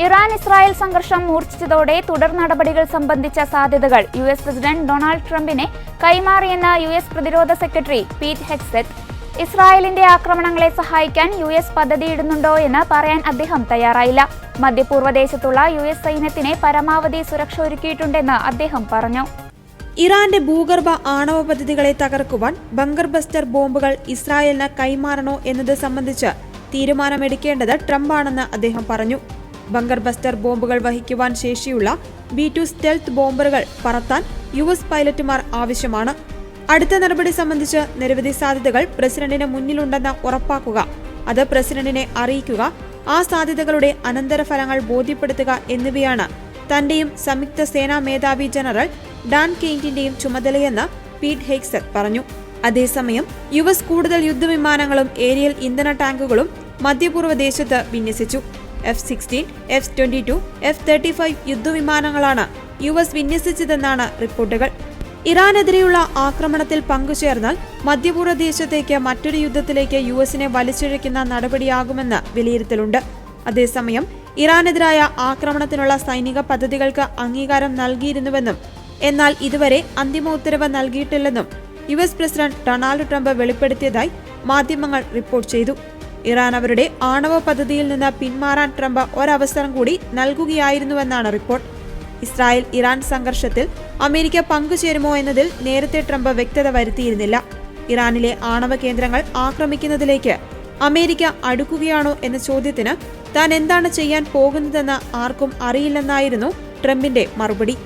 ഇറാൻ-ഇസ്രായേൽ സംഘർഷം മൂർച്ഛിച്ചതോടെ തുടർ നടപടികൾ സംബന്ധിച്ച സാധ്യതകൾ യുഎസ് പ്രസിഡന്റ് ഡൊണാൾഡ് ട്രംപിനെ കൈമാറിയെന്ന് യുഎസ് പ്രതിരോധ സെക്രട്ടറി പീറ്റ് ഹെഗ്സെത്ത്. ഇസ്രായേലിന്റെ ആക്രമണങ്ങളെ സഹായിക്കാൻ യുഎസ് പദ്ധതിയിടുന്നുണ്ടോ എന്ന് പറയാൻ അദ്ദേഹം തയ്യാറായില്ല. മധ്യപൂർവ്വദേശത്തുള്ള യുഎസ് സൈന്യത്തിന് പരമാവധി സുരക്ഷ ഒരുക്കിയിട്ടുണ്ടെന്ന് അദ്ദേഹം പറഞ്ഞു. ഇറാന്റെ ഭൂഗർഭ ആണവ പദ്ധതികളെ തകർക്കുവാൻ ബങ്കർ ബസ്റ്റർ ബോംബുകൾ ഇസ്രായേലിന് കൈമാറണോ എന്നത് സംബന്ധിച്ച് തീരുമാനമെടുക്കേണ്ടത് ട്രംപാണെന്ന് അദ്ദേഹം പറഞ്ഞു. ബങ്കർ ബസ്റ്റർ ബോംബുകൾ വഹിക്കുവാൻ ശേഷിയുള്ള B-2 സ്റ്റെൽത്ത് ബോംബറുകൾ പറത്താൻ യുഎസ് പൈലറ്റുമാർ ആവശ്യമാണ്. അടുത്ത നടപടി സംബന്ധിച്ച് നിരവധി സാധ്യതകൾ പ്രസിഡന്റിന് മുന്നിലുണ്ടെന്ന് ഉറപ്പാക്കുക, അത് പ്രസിഡന്റിനെ അറിയിക്കുക, ആ സാധ്യതകളുടെ അനന്തരഫലങ്ങൾ ബോധ്യപ്പെടുത്തുക എന്നിവയാണ് തന്റെയും സംയുക്ത സേനാ മേധാവി ജനറൽ ഡാൻ കെയ്ന്റിന്റെയും ചുമതലയെന്ന് പീറ്റ് ഹെഗ്സെത്ത് പറഞ്ഞു. അതേസമയം യുഎസ് കൂടുതൽ യുദ്ധവിമാനങ്ങളും ഏരിയൽ ഇന്ധന ടാങ്കുകളും മധ്യപൂർവ്വദേശത്ത് വിന്യസിച്ചു. F-16, F-22, F-35 യുദ്ധവിമാനങ്ങളാണ് യുഎസ് വിന്യസിച്ചതെന്നാണ് റിപ്പോർട്ടുകൾ. ഇറാനെതിരെയുള്ള ആക്രമണത്തിൽ പങ്കുചേർന്നാൽ മധ്യപൂർവ്വദേശത്തേക്ക് മറ്റൊരു യുദ്ധത്തിലേക്ക് യുഎസിനെ വലിച്ചിഴയ്ക്കുന്ന നടപടിയാകുമെന്ന് വിലയിരുത്തലുണ്ട്. അതേസമയം ഇറാനെതിരായ ആക്രമണത്തിനുള്ള സൈനിക പദ്ധതികൾക്ക് അംഗീകാരം നൽകിയിരുന്നുവെന്നും എന്നാൽ ഇതുവരെ അന്തിമ ഉത്തരവ് നൽകിയിട്ടില്ലെന്നും യുഎസ് പ്രസിഡന്റ് ഡൊണാൾഡ് ട്രംപ് വെളിപ്പെടുത്തിയതായി മാധ്യമങ്ങൾ റിപ്പോർട്ട് ചെയ്തു. ഇറാൻ അവരുടെ ആണവ പദ്ധതിയിൽ നിന്ന് പിന്മാറാൻ ട്രംപ് ഒരവസരം കൂടി നൽകുകയായിരുന്നുവെന്നാണ് റിപ്പോർട്ട്. ഇസ്രായേൽ ഇറാൻ സംഘർഷത്തിൽ അമേരിക്ക പങ്കുചേരുമോ എന്നതിൽ നേരത്തെ ട്രംപ് വ്യക്തത വരുത്തിയിരുന്നില്ല. ഇറാനിലെ ആണവ കേന്ദ്രങ്ങൾ ആക്രമിക്കുന്നതിലേക്ക് അമേരിക്ക അടുക്കുകയാണോ എന്ന ചോദ്യത്തിന് താൻ എന്താണ് ചെയ്യാൻ പോകുന്നതെന്ന് ആർക്കും അറിയില്ലെന്നായിരുന്നു ട്രംപിന്റെ മറുപടി.